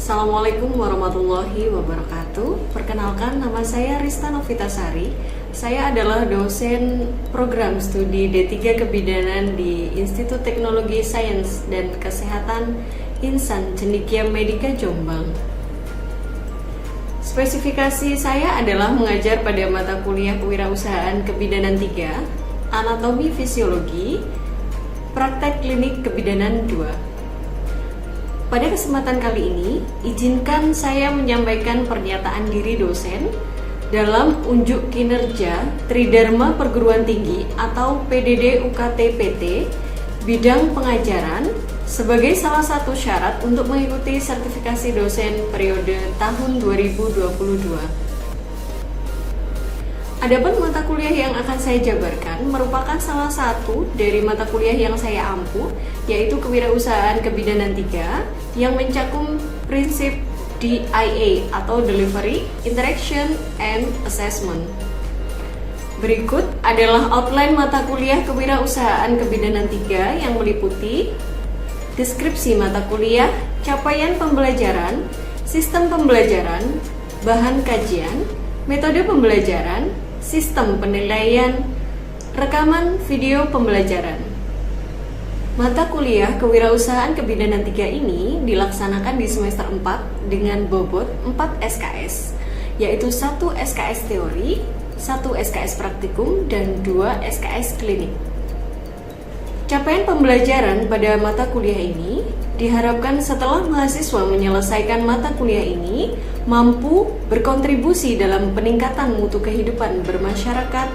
Assalamualaikum warahmatullahi wabarakatuh. Perkenalkan, nama saya Rista Novitasari. Saya adalah dosen program studi D3 Kebidanan di Institut Teknologi Sains dan Kesehatan Insan Cendekia Medika Jombang. Spesifikasi saya adalah mengajar pada mata kuliah Kewirausahaan Kebidanan 3, Anatomi Fisiologi, Praktek Klinik Kebidanan 2. Pada kesempatan kali ini, izinkan saya menyampaikan pernyataan diri dosen dalam unjuk kinerja Tridharma Perguruan Tinggi atau PDD UKT PT bidang pengajaran sebagai salah satu syarat untuk mengikuti sertifikasi dosen periode tahun 2022. Adapun mata kuliah yang akan saya jabarkan merupakan salah satu dari mata kuliah yang saya ampu, yaitu Kewirausahaan Kebidanan 3 yang mencakup prinsip DIA atau Delivery, Interaction, and Assessment. Berikut adalah outline mata kuliah Kewirausahaan Kebidanan 3 yang meliputi deskripsi mata kuliah, capaian pembelajaran, sistem pembelajaran, bahan kajian, metode pembelajaran, sistem penilaian, rekaman video pembelajaran. Mata kuliah Kewirausahaan Kebidanan 3 ini dilaksanakan di semester 4 dengan bobot 4 SKS, yaitu 1 SKS teori, 1 SKS praktikum, dan 2 SKS klinik. Capaian pembelajaran pada mata kuliah ini diharapkan setelah mahasiswa menyelesaikan mata kuliah ini mampu berkontribusi dalam peningkatan mutu kehidupan bermasyarakat,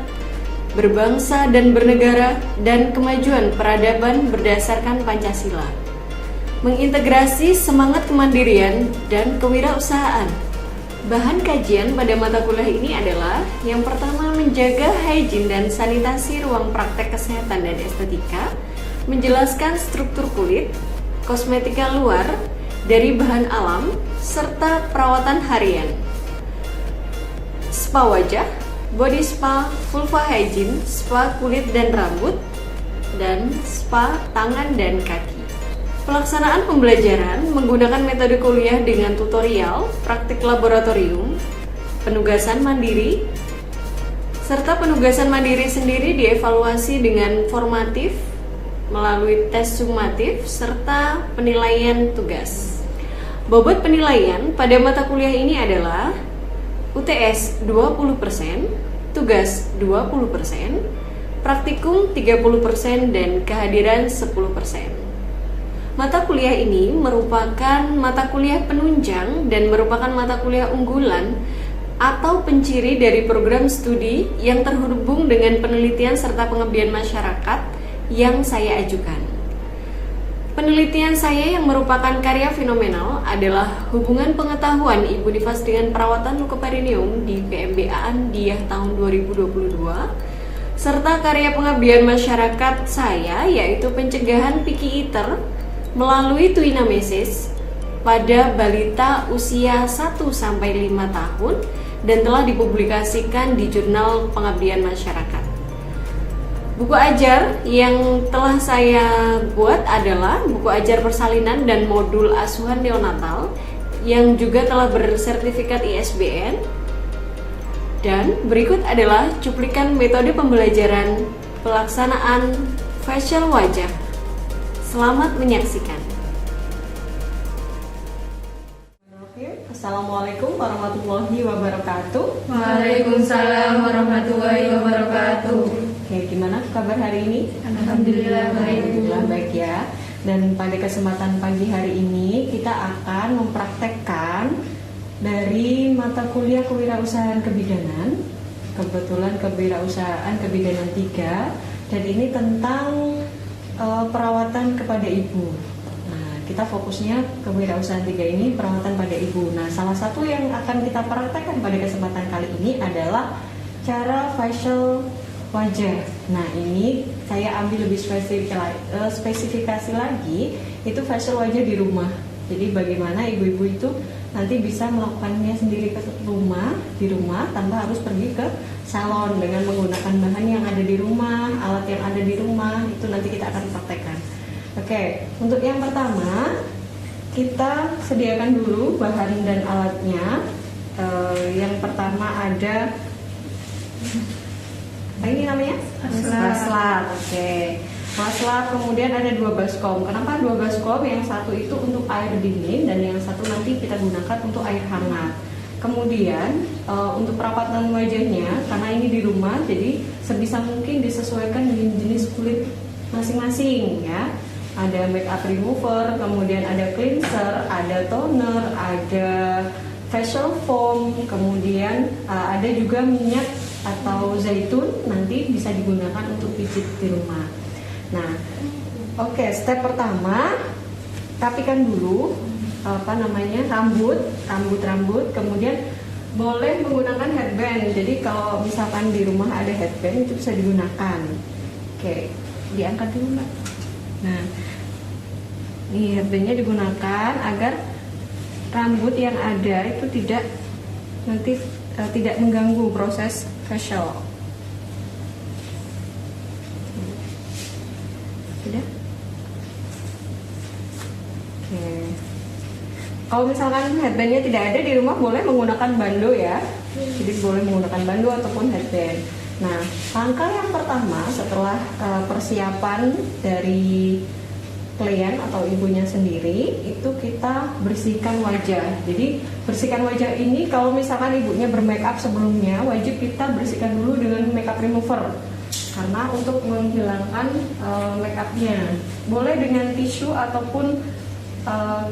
berbangsa dan bernegara, dan kemajuan peradaban berdasarkan Pancasila. Mengintegrasi semangat kemandirian dan kewirausahaan. Bahan kajian pada mata kuliah ini adalah yang pertama, menjaga hygiene dan sanitasi ruang praktek kesehatan dan estetika, menjelaskan struktur kulit, kosmetika luar dari bahan alam, serta perawatan harian. Spa wajah, body spa, vulva hygiene, spa kulit dan rambut, dan spa tangan dan kaki. Pelaksanaan pembelajaran menggunakan metode kuliah dengan tutorial, praktik laboratorium, penugasan mandiri, serta penugasan mandiri sendiri dievaluasi dengan formatif melalui tes sumatif serta penilaian tugas. Bobot penilaian pada mata kuliah ini adalah UTS 20%, tugas 20%, praktikum 30%, dan kehadiran 10%. Mata kuliah ini merupakan mata kuliah penunjang dan merupakan mata kuliah unggulan atau penciri dari program studi yang terhubung dengan penelitian serta pengabdian masyarakat yang saya ajukan. Penelitian saya yang merupakan karya fenomenal adalah hubungan pengetahuan Ibu Nifas dengan perawatan leukoperineum di PMB Andiah tahun 2022, serta karya pengabdian masyarakat saya yaitu pencegahan picky eater melalui tuinamesis pada balita usia 1-5 tahun dan telah dipublikasikan di Jurnal Pengabdian Masyarakat. Buku ajar yang telah saya buat adalah buku ajar persalinan dan modul asuhan neonatal yang juga telah bersertifikat ISBN. Dan berikut adalah cuplikan metode pembelajaran pelaksanaan facial wajah. Selamat menyaksikan. Assalamualaikum warahmatullahi wabarakatuh. Waalaikumsalam warahmatullahi wabarakatuh. Oke, gimana kabar hari ini? Alhamdulillah baik. Alhamdulillah baik ya. Dan pada kesempatan pagi hari ini kita akan mempraktekkan dari mata kuliah Kewirausahaan Kebidanan. Kebetulan Kewirausahaan Kebidanan 3, dan ini tentang perawatan kepada ibu. Nah, kita fokusnya Kewirausahaan 3 ini perawatan pada ibu. Nah, salah satu yang akan kita praktekkan pada kesempatan kali ini adalah cara facial wajah. Nah, ini saya ambil lebih spesifikasi lagi, itu facial wajah di rumah. Jadi bagaimana ibu-ibu itu nanti bisa melakukannya sendiri ke rumah, di rumah, tanpa harus pergi ke salon, dengan menggunakan bahan yang ada di rumah, alat yang ada di rumah. Itu nanti kita akan praktekkan. Oke, untuk yang pertama kita sediakan dulu bahan dan alatnya. Yang pertama ada ini namanya baslat. Oke. Baslat, kemudian ada 2 baskom. Kenapa 2 baskom? Yang satu itu untuk air dingin dan yang satu nanti kita gunakan untuk air hangat. Kemudian untuk perawatan wajahnya, karena ini di rumah, jadi sebisa mungkin disesuaikan dengan jenis kulit masing-masing ya. Ada makeup remover, kemudian ada cleanser, ada toner, ada facial foam, kemudian ada juga minyak atau zaitun, nanti bisa digunakan untuk pijit di rumah. Nah, oke, step pertama, rapikan dulu rambut, kemudian boleh menggunakan headband. Jadi kalau misalkan di rumah ada headband itu bisa digunakan. Oke, diangkat dulu Mbak. Nah, ini headbandnya digunakan agar rambut yang ada itu tidak mengganggu proses facial. Sudah? Oke. Kalau misalkan headbandnya tidak ada di rumah, boleh menggunakan bando ya. Jadi boleh menggunakan bando ataupun headband. Nah, langkah yang pertama setelah persiapan dari klien atau ibunya sendiri, itu kita bersihkan wajah. Jadi bersihkan wajah ini kalau misalkan ibunya bermakeup sebelumnya, wajib kita bersihkan dulu dengan makeup remover. Karena untuk menghilangkan makeupnya, boleh dengan tisu ataupun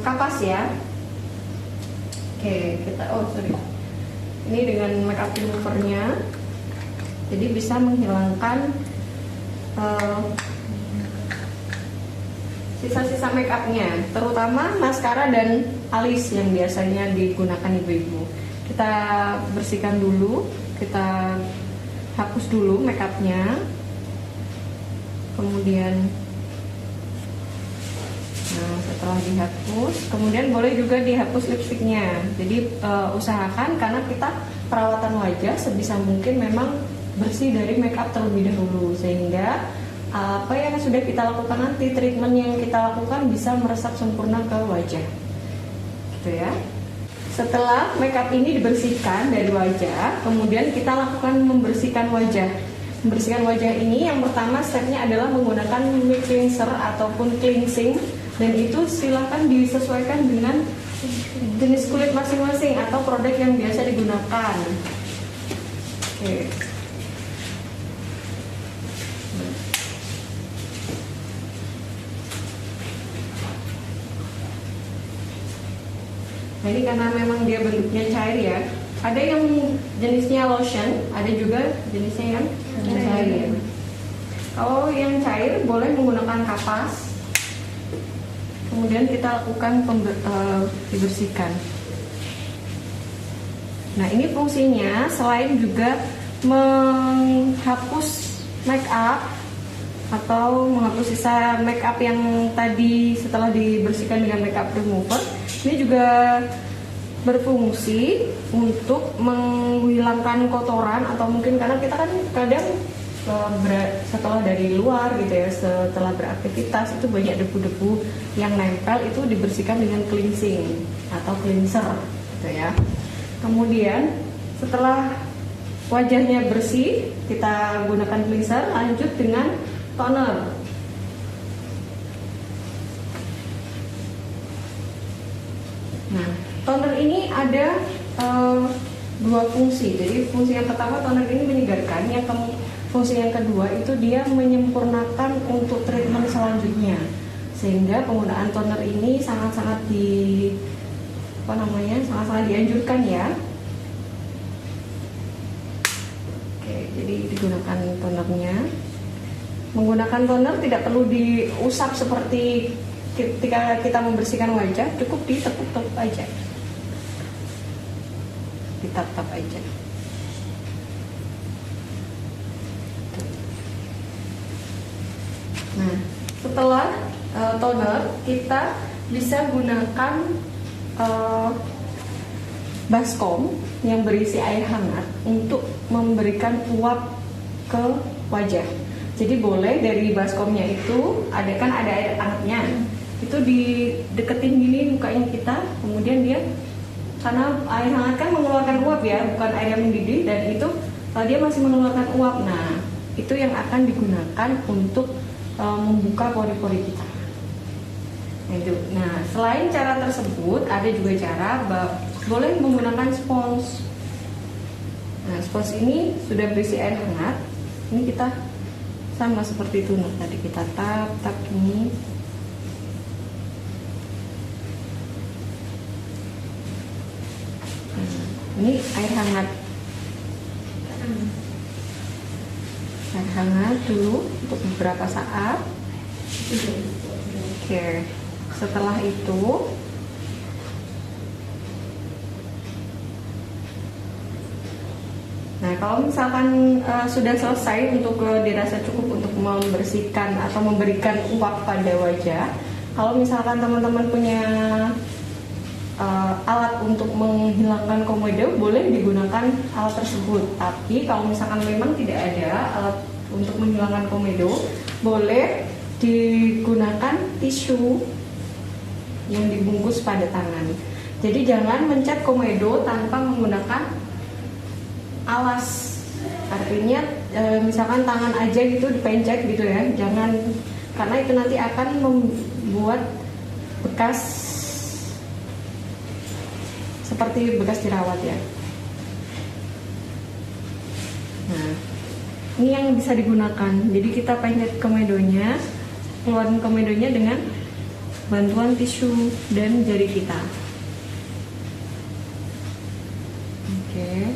kapas ya. Oke, ini dengan makeup removernya, jadi bisa menghilangkan sisa-sisa makeupnya, terutama maskara dan alis yang biasanya digunakan ibu-ibu. Kita bersihkan dulu, kita hapus dulu makeupnya, kemudian setelah dihapus, kemudian boleh juga dihapus lipstiknya. Jadi usahakan, karena kita perawatan wajah sebisa mungkin memang bersih dari makeup terlebih dahulu, sehingga apa yang sudah kita lakukan nanti, treatment yang kita lakukan bisa meresap sempurna ke wajah, gitu ya. Setelah makeup ini dibersihkan dari wajah, kemudian kita lakukan membersihkan wajah. Membersihkan wajah ini yang pertama stepnya adalah menggunakan mic cleanser ataupun cleansing, dan itu silahkan disesuaikan dengan jenis kulit masing-masing atau produk yang biasa digunakan. Oke. Nah, ini karena memang dia bentuknya cair ya. Ada yang jenisnya lotion, ada juga jenisnya yang cair. Kalau yang cair boleh menggunakan kapas. Kemudian kita lakukan dibersihkan. Nah, ini fungsinya selain juga menghapus make up atau menghapus sisa make up yang tadi setelah dibersihkan dengan makeup remover, ini juga berfungsi untuk menghilangkan kotoran, atau mungkin karena kita kan kadang setelah dari luar gitu ya, setelah beraktivitas itu banyak debu-debu yang nempel, itu dibersihkan dengan cleansing atau cleanser gitu ya. Kemudian setelah wajahnya bersih, kita gunakan cleanser, lanjut dengan toner. Nah, toner ini ada dua fungsi. Jadi fungsi yang pertama, toner ini menyegarkan. Fungsi yang kedua itu dia menyempurnakan untuk treatment selanjutnya. Sehingga penggunaan toner ini sangat-sangat sangat-sangat dianjurkan ya. Oke, jadi digunakan tonernya. Menggunakan toner tidak perlu diusap seperti ketika kita membersihkan wajah, cukup ditepuk-tepuk aja, ditap-tap aja. Nah, setelah toner, kita bisa gunakan baskom yang berisi air hangat untuk memberikan uap ke wajah. Jadi boleh dari baskomnya itu ada air hangatnya. itu dideketin gini mukanya kita, kemudian dia, karena air hangat kan mengeluarkan uap ya, bukan air yang mendidih, dan itu dia masih mengeluarkan uap. Nah, itu yang akan digunakan untuk membuka pori-pori kita. Nah, selain cara tersebut, ada juga cara boleh menggunakan spons. Nah, spons ini sudah berisi air hangat. Ini kita sama seperti itu. Nah, tadi kita tap ini. Ini air hangat. Air hangat dulu untuk beberapa saat. Oke. Setelah itu nah, kalau misalkan sudah selesai untuk dirasa cukup untuk membersihkan atau memberikan uap pada wajah. Kalau misalkan teman-teman punya alat untuk menghilangkan komedo, boleh digunakan alat tersebut. Tapi kalau misalkan memang tidak ada alat untuk menghilangkan komedo, boleh digunakan tisu yang dibungkus pada tangan. Jadi jangan mencat komedo tanpa menggunakan alas. Artinya misalkan tangan aja gitu dipencet gitu ya, jangan, karena itu nanti akan membuat bekas seperti bekas jerawat ya. Nah, ini yang bisa digunakan. Jadi kita pencet komedonya, keluarin komedonya dengan bantuan tisu dan jari kita. Oke.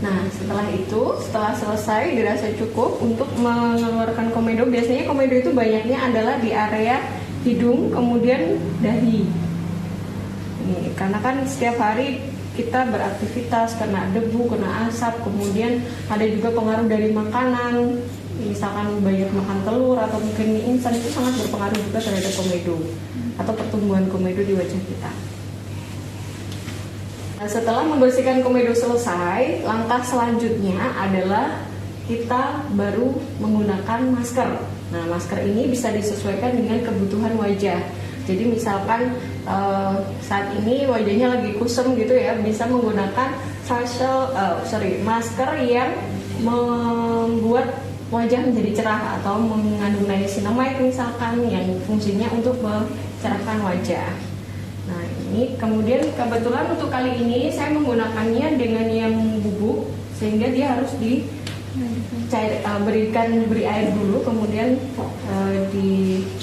Nah, setelah selesai dirasa cukup untuk mengeluarkan komedo. Biasanya komedo itu banyaknya adalah di area hidung, kemudian dahi. Ini karena kan setiap hari kita beraktivitas, kena debu, kena asap, kemudian ada juga pengaruh dari makanan. Misalkan banyak makan telur atau mungkin mie instan, itu sangat berpengaruh juga terhadap komedo atau pertumbuhan komedo di wajah kita. Nah, setelah membersihkan komedo selesai, langkah selanjutnya adalah kita baru menggunakan masker. Nah, masker ini bisa disesuaikan dengan kebutuhan wajah. Jadi misalkan saat ini wajahnya lagi kusem gitu ya, bisa menggunakan masker yang membuat wajah menjadi cerah atau mengandung niacinamide misalkan, yang fungsinya untuk mencerahkan wajah. Nah, ini kemudian kebetulan untuk kali ini saya menggunakannya dengan yang bubuk, sehingga dia harus beri air dulu, kemudian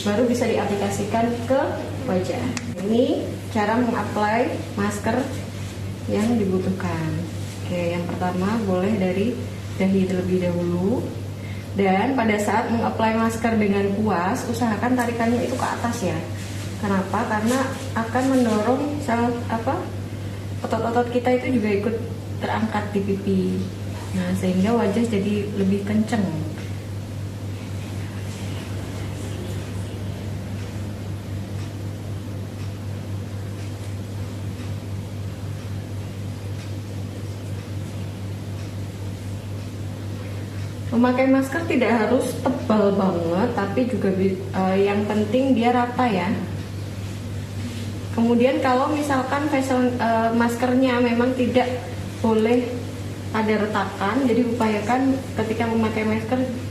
baru bisa diaplikasikan ke wajah. Ini cara mengapply masker yang dibutuhkan. Oke, yang pertama boleh dari dahi terlebih dahulu. Dan pada saat mengapply masker dengan puas, usahakan tarikannya itu ke atas ya. Kenapa? Karena akan mendorong otot-otot kita itu juga ikut terangkat di pipi. Nah, sehingga wajah jadi lebih kenceng. Memakai masker tidak harus tebal banget, tapi juga yang penting dia rata ya. Kemudian kalau misalkan maskernya memang tidak boleh ada retakan, jadi upayakan ketika memakai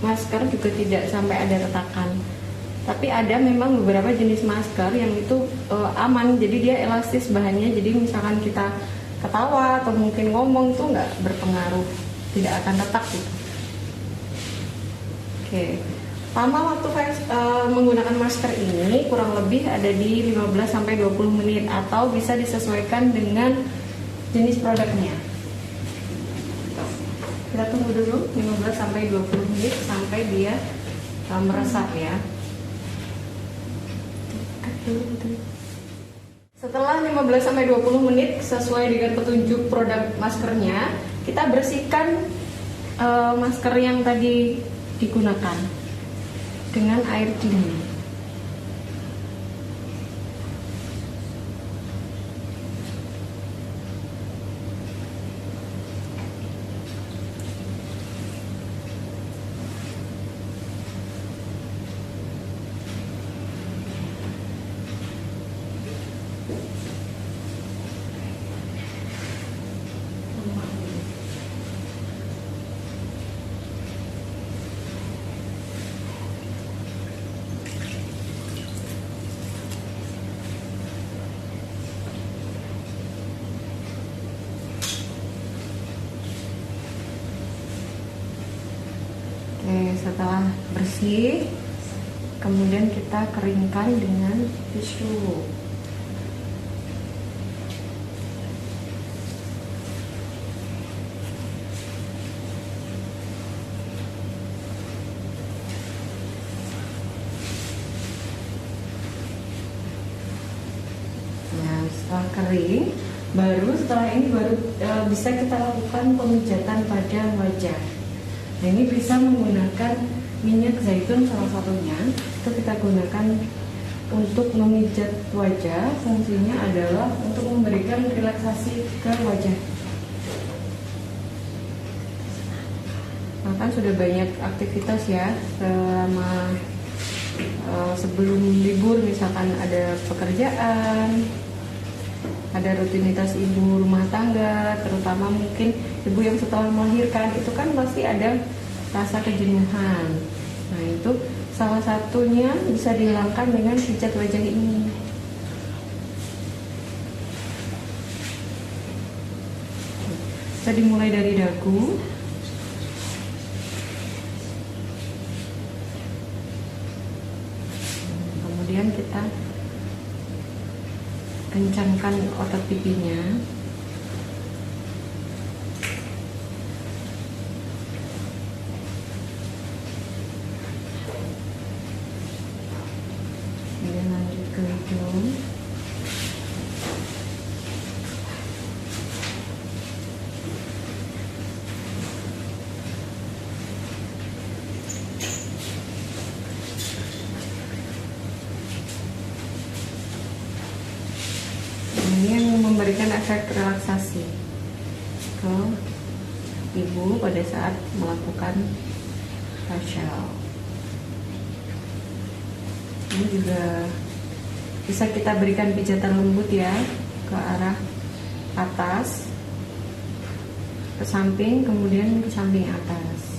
masker juga tidak sampai ada retakan. Tapi ada memang beberapa jenis masker yang itu aman, jadi dia elastis bahannya, jadi misalkan kita ketawa atau mungkin ngomong itu nggak berpengaruh, tidak akan retak gitu. Oke, lama waktu menggunakan masker ini kurang lebih ada di 15-20 menit, atau bisa disesuaikan dengan jenis produknya. Kita tunggu dulu 15-20 menit sampai dia meresap ya. Setelah 15-20 menit sesuai dengan petunjuk produk maskernya, kita bersihkan masker yang tadi digunakan dengan air dingin. setelah bersih, kemudian kita keringkan dengan tisu. Nah, setelah kering, setelah ini baru bisa kita lakukan pemijatan pada wajah. Nah, ini bisa menggunakan minyak zaitun salah satunya. Itu kita gunakan untuk memijat wajah. Fungsinya adalah untuk memberikan relaksasi ke wajah. Nah, kan sudah banyak aktivitas ya selama sebelum libur, misalkan ada pekerjaan, ada rutinitas ibu rumah tangga, terutama mungkin ibu yang setelah melahirkan, itu kan pasti ada rasa kejenuhan. Nah, itu salah satunya bisa dihilangkan dengan pijat wajah ini. Kita dimulai dari dagu. Kemudian kita kencangkan otot pipinya. Kemudian lanjut ke hidung. Ini yang memberikan efek relaksasi ke ibu pada saat melakukan facial. Ini juga bisa kita berikan pijatan lembut ya, ke arah atas, ke samping, kemudian ke samping atas.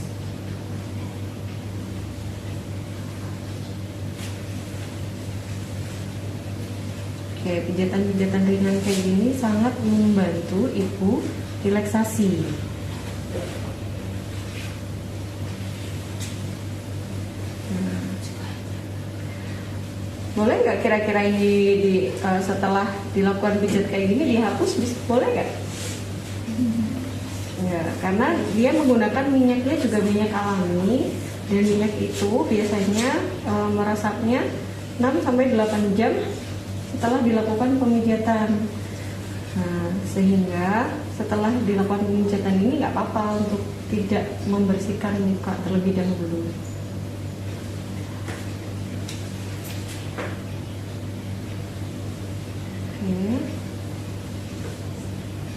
Oke, pijatan-pijatan ringan kayak gini sangat membantu ibu relaksasi. Nah, boleh nggak kira-kira ini setelah dilakukan pijat kayak gini dihapus, boleh nggak? Ya, karena dia menggunakan minyaknya juga minyak alami, dan minyak itu biasanya meresapnya 6-8 jam setelah dilakukan pemijatan. Nah, sehingga setelah dilakukan pemijatan ini nggak apa-apa untuk tidak membersihkan muka terlebih dahulu. Oke.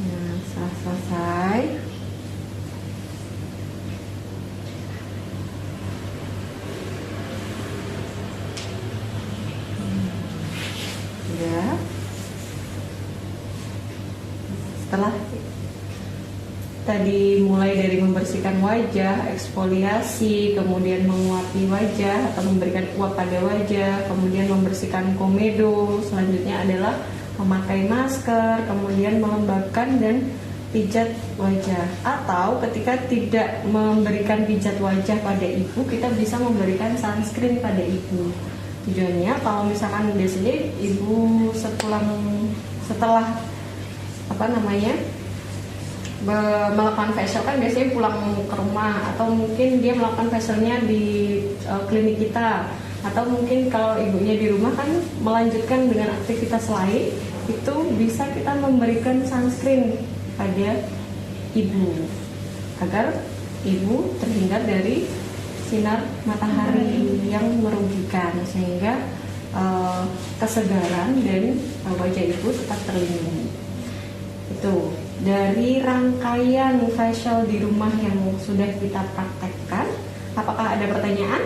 Nah, setelah selesai, ya. Setelah tadi mulai dari membersihkan wajah, eksfoliasi, kemudian menguapi wajah atau memberikan uap pada wajah, kemudian membersihkan komedo, selanjutnya adalah memakai masker, kemudian melembabkan dan pijat wajah. Atau ketika tidak memberikan pijat wajah pada ibu, kita bisa memberikan sunscreen pada ibu. Tujuannya kalau misalkan biasanya ibu setelah melakukan facial kan biasanya pulang ke rumah, atau mungkin dia melakukan facialnya di klinik kita, atau mungkin kalau ibunya di rumah kan melanjutkan dengan aktivitas lain, itu bisa kita memberikan sunscreen pada ibu agar ibu terhindar dari sinar matahari yang merugikan, sehingga kesegaran dan wajah ibu tetap terlindungi. Itu dari rangkaian facial di rumah yang sudah kita praktekkan. Apakah ada pertanyaan?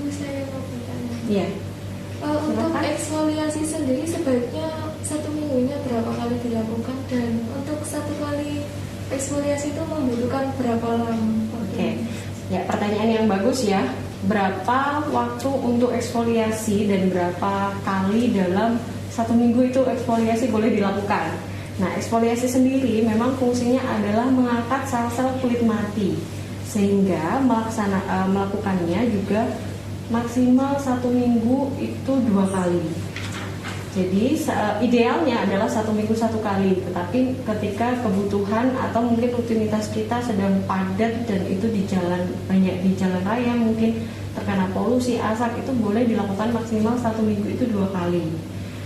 Saya mau bertanya. Iya. Untuk eksfoliasi sendiri sebaiknya 1 minggunya berapa kali dilakukan, dan untuk 1 kali eksfoliasi itu membutuhkan berapa lama? Oke. Ya, pertanyaan yang bagus ya. Berapa waktu untuk eksfoliasi dan berapa kali dalam 1 minggu itu eksfoliasi boleh dilakukan? Nah, eksfoliasi sendiri memang fungsinya adalah mengangkat sel-sel kulit mati, sehingga melakukannya juga maksimal 1 minggu itu 2 kali. Jadi idealnya adalah 1 minggu 1 kali, tetapi ketika kebutuhan atau mungkin rutinitas kita sedang padat dan itu banyak di jalan raya, mungkin terkena polusi, asap, itu boleh dilakukan maksimal 1 minggu itu 2 kali.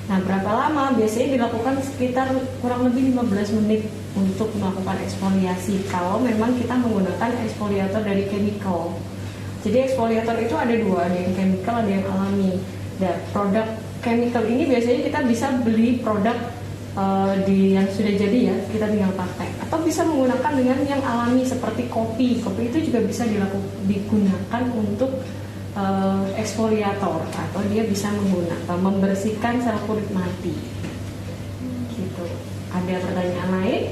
Nah, berapa lama? Biasanya dilakukan sekitar kurang lebih 15 menit untuk melakukan eksfoliasi kalau memang kita menggunakan eksfoliator dari chemical. Jadi eksfoliator itu ada 2, ada yang chemical, ada yang alami. Dan produk chemical ini biasanya kita bisa beli produk yang sudah jadi ya, kita tinggal pakai. Atau bisa menggunakan dengan yang alami seperti kopi. Kopi itu juga bisa digunakan untuk eksfoliator, atau dia bisa membersihkan sel kulit mati. Gitu. Ada pertanyaan lain?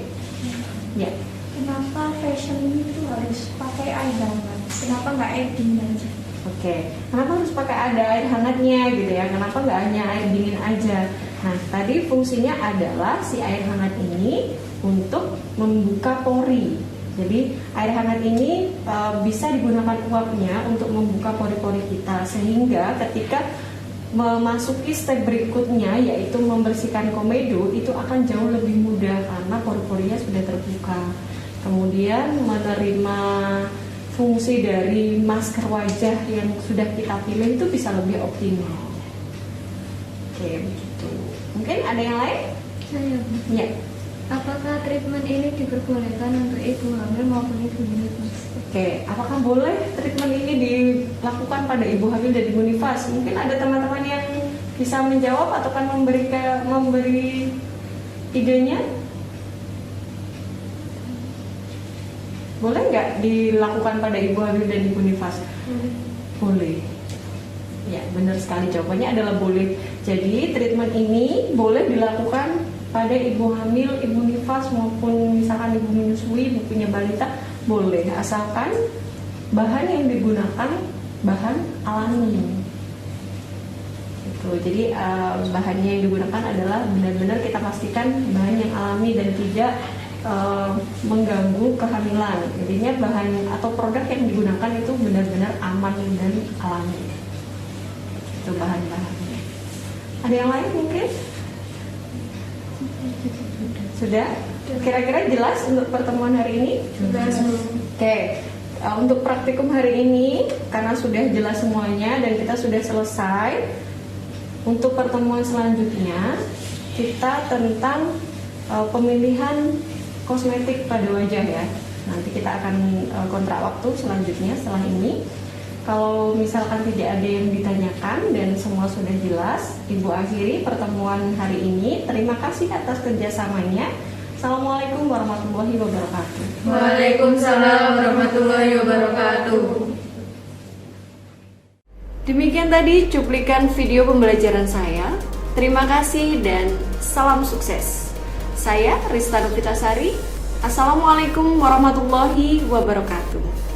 Ya. Kenapa facial ini tuh harus pakai air hangat? Kenapa nggak air dingin aja? Oke, kenapa harus pakai ada air hangatnya gitu ya? Kenapa nggak hanya air dingin aja? Nah, tadi fungsinya adalah si air hangat ini untuk membuka pori. Jadi air hangat ini bisa digunakan uapnya untuk membuka pori-pori kita, sehingga ketika memasuki step berikutnya yaitu membersihkan komedo itu akan jauh lebih mudah karena pori-porinya sudah terbuka. Kemudian menerima fungsi dari masker wajah yang sudah kita pilih itu bisa lebih optimal. Oke, begitu. Mungkin ada yang lain? Saya. Ya. Apakah treatment ini diperbolehkan untuk ibu hamil maupun ibu nifas? Oke, apakah boleh treatment ini dilakukan pada ibu hamil dan ibu nifas? Mungkin ada teman-teman yang bisa menjawab atau kan memberi idenya? Boleh nggak dilakukan pada ibu hamil dan ibu nifas? Boleh. Ya, benar sekali, jawabannya adalah boleh. Jadi treatment ini boleh dilakukan pada ibu hamil, ibu nifas maupun misalkan ibu menyusui, ibu punya balita, boleh, asalkan bahan yang digunakan bahan alami. Gitu. Jadi bahannya yang digunakan adalah benar-benar kita pastikan bahan yang alami dan tidak mengganggu kehamilan. Jadinya bahan atau produk yang digunakan itu benar-benar aman dan alami. Itu bahan-bahannya. Ada yang lain mungkin? Sudah? Kira-kira jelas untuk pertemuan hari ini? Sudah. Oke. Untuk praktikum hari ini, karena sudah jelas semuanya dan kita sudah selesai, untuk pertemuan selanjutnya kita tentang pemilihan kosmetik pada wajah ya. Nanti kita akan kontrak waktu selanjutnya setelah ini. Kalau misalkan tidak ada yang ditanyakan dan semua sudah jelas, Ibu akhiri pertemuan hari ini. Terima kasih atas kerjasamanya. Assalamualaikum warahmatullahi wabarakatuh. Waalaikumsalam warahmatullahi wabarakatuh. Demikian tadi cuplikan video pembelajaran saya. Terima kasih dan salam sukses. Saya Rista Novitasari. Assalamualaikum warahmatullahi wabarakatuh.